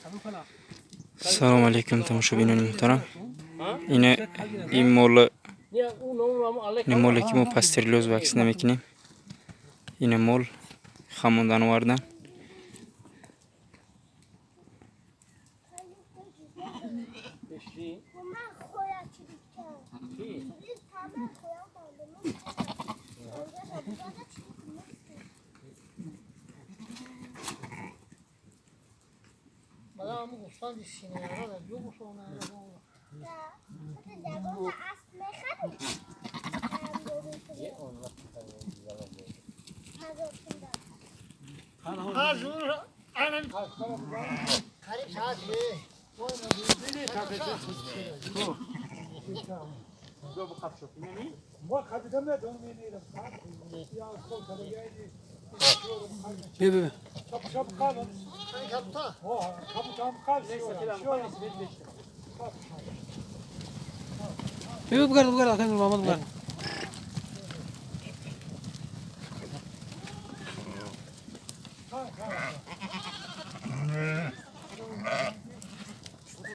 Assalomu alaykum tomoshabinlar muhtaram. Yine immo'li kimo pasterloz vaksina mekini. Yine mol Hamondan vardan. Bana mı ustan dişini yarar da yok sonra yarar. Ya, hadi de bunu asma khani. Hazır. Aynen. Kari şahı. Zo bu kapşok nemi? Bu kapıdan da dönmeyelim. Ya sol tarafa geldi. Bebe. Çap kalın. Sen yapta. O kapı tam kalsın. Bebe bu kadar akan Muhammed bu kadar.